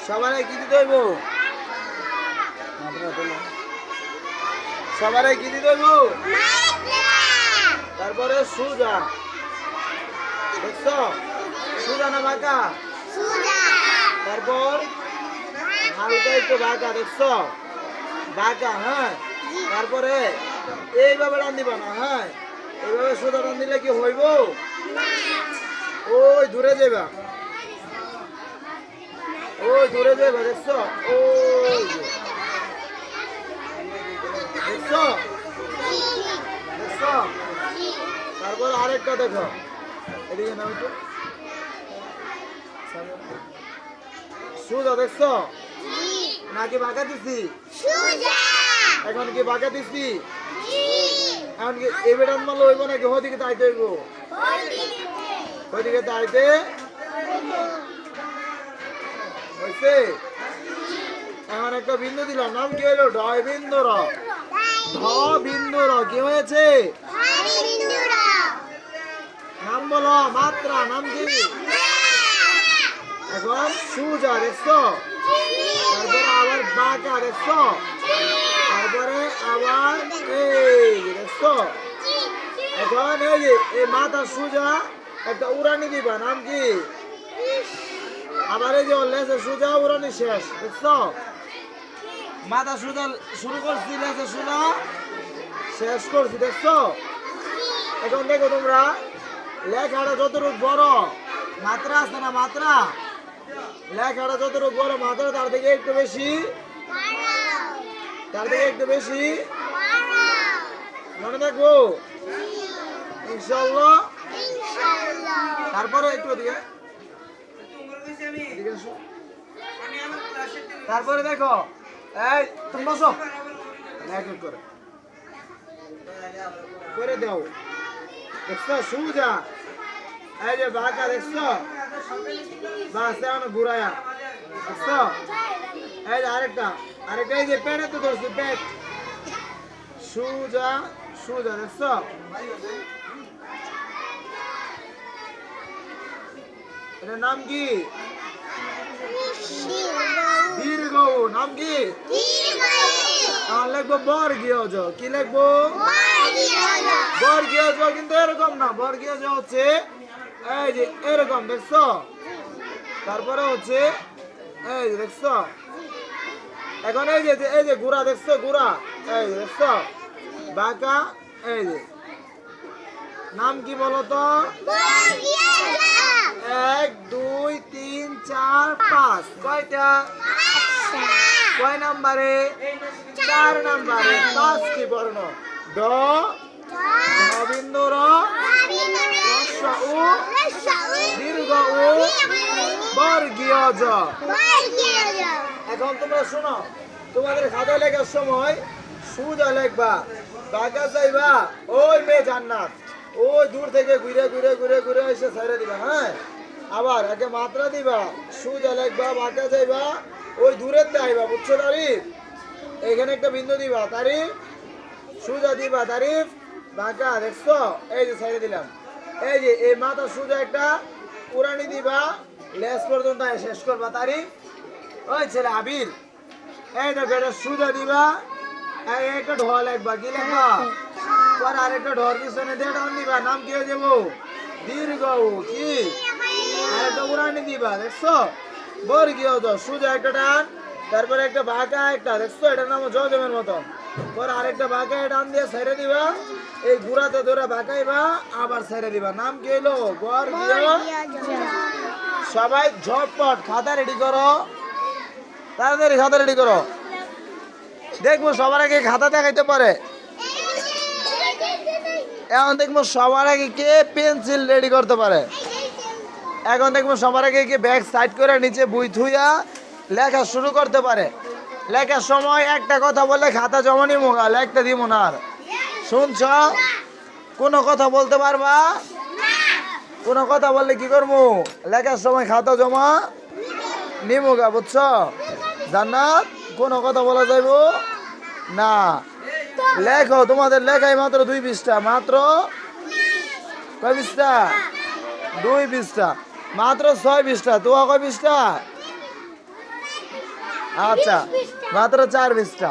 সবারে কি দিতে হইব? সবারে কি দিতে হইব? তারপরে সুজা, দেখছো? সুজা না বাঁকা? তারপর হালকা একটু বাঁকা, দেখছো? বাঁকা, হ্যাঁ। তারপরে এইভাবে টান দিবা না, হ্যাঁ। এইভাবে সুজা টান দিলে কি হইব? ওই দূরে যাবা, ওই দূরে যাবা, দেখছো? ওই দেখছো, দেখছো? তারপর আরেকটা দেখো, এদিকে নাও একটু। সুজা দেখছো নাকি বাঁকা দিছি? এখন কি বাঁকা দিছি? এখন কি এবার মাল হইব নাকি ওদিকে তাইতে হইব? ওইদিকে তাইতে হয়েছে। এখন একটা বিন্দু দিলাম, নাম কি হইলো? ঢয় বিন্দু র। ঢ বিন্দু র কি হয়েছে? নাম বলো, মাত্রা, নাম কি? এখন সুজা দেখছো, তারপরে আবার বাঁকা দেখছো, তারপরে আবার এই দেখছো। এখন এই যে এই মাথা সুজা একটা উড়ানি দিবা, নাম কি? আবার এই যে লেজে সুজা উড়ানি শেষ, দেখছো? মাথা সুজা শুরু করছি, লেজে সুজা শেষ করছি, দেখছো? এখন দেখো তোমরা লেখাটা যতটুকু বড় মাত্রা আছে না, মাত্রা লেখাটা যতটুকু বড় মাত্রা তার থেকে একটু বেশি, তার থেকে একটু বেশি মনে থাকবো ইনশাআল্লাহ। তারপরে একটু এদিকে এসো। তারপরে দেখো এই তুমি বসো, এক এক করে দাও, দেখছো? সুজা এই যে বাঁকা, দেখছো? বাস এখন ঘুরায়া, দেখছো? এই যে আরেকটা, আরেকটা এই যে পেটে তো ধরছি, পেট সুজা, সুজা দেখছো? এটার নাম কি? দীর্ঘ, নাম কি? এখন লিখবো বর্গীয় জ। কি লিখবো? বর্গীয় জ, কিন্তু এরকম না, বর্গীয় জ হচ্ছে এই যে এরকম, দেখছো? তারপরে হচ্ছে এই যে দেখছো? এখন এই যে গুড়া, দেখছো? গুড়া এই যে দেখছো? বাঁকা এই যে নাম কি বলতো? 1 2 3 4 5 কয়টা? কয় নাম্বারে? 4 নাম্বারে। 5টি বর্ণ ড, বিন্দু র, হ্রস্ব উ, দীর্ঘ উ, বর্গীয় জ। এখন তোমরা শোনো, তোমাদের খাতা লেখার সময় সুজা লিখবা, বাঁকা চাইবা ওই মেয়ে জান্নাত, ওই দূর থেকে ঘুরে ঘুরে ঘুরে ঘুরে এসে ছেড়ে দিবা, হ্যাঁ। আবার একে মাত্রা দিবা, সুজা লিখবা, বাঁকা চাইবা ওই দূরের আইবা, বুঝছো? তারিফ এখানে একটা বিন্দু দিবা, তারিফ সুজা দিবা, তারিফ বাঁকা, দেখছো? এই যে ছেড়ে দিলাম, এই যে এই মাথা সুজা একটা উড়ানি দিবা, লেজ পর্যন্ত শেষ করবা, তারিফ। ওই ছেলে আবির এই দেখো এটা সুজা দিবা, একটা ঢ লিখবা, কি লিখবা? পরে আরেকটা ঢর পিছনে দিয়ে টান দিবা, নাম কি হয়ে যাবো? দীর্ঘ উ, কি? আরেকটা উড়ানি দিবা, দেখছো? বর্গীয় জ, সুজা একটা টান, তারপরে একটা বাঁকা একটা, দেখছো? এটার নাম জজমের মতন। পরে আরেকটা বাঁকা টান দিয়ে ছেড়ে দিবা, এই গুড়াতে ধরে বাঁকাইবা, আবার ছেড়ে দিবা, নাম কি হলো? বর্গীয়। সবাই ঝটপট খাতা রেডি করো, তাড়াতাড়ি খাতা রেডি করো, দেখবো সবার আগে খাতা দেখাইতে পারে। এখন দেখবো সবার আগে কে পেন্সিল রেডি করতে পারে। এখন দেখবো সবার আগে কে ব্যাগ সাইড করে নিচে বই থুইয়া লেখা শুরু করতে পারে। লেখার সময় একটা কথা বললে খাতা জমা নিমো, লেখতে দিব না। আর শুনছ? কোনো কথা বলতে পারবা? কোনো কথা বললে কি করবো? লেখার সময় খাতা জমা নিমো, বুঝছ? জান্নাত কোনো কথা বলা যাইব না। লেখো, তোমাদের লেখাই মাত্র 2 পৃষ্ঠা, মাত্র কয় পৃষ্ঠা? 2 পৃষ্ঠা, মাত্র 6 পৃষ্ঠা। তো কয় পৃষ্ঠা? আচ্ছা মাত্র 4 পৃষ্ঠা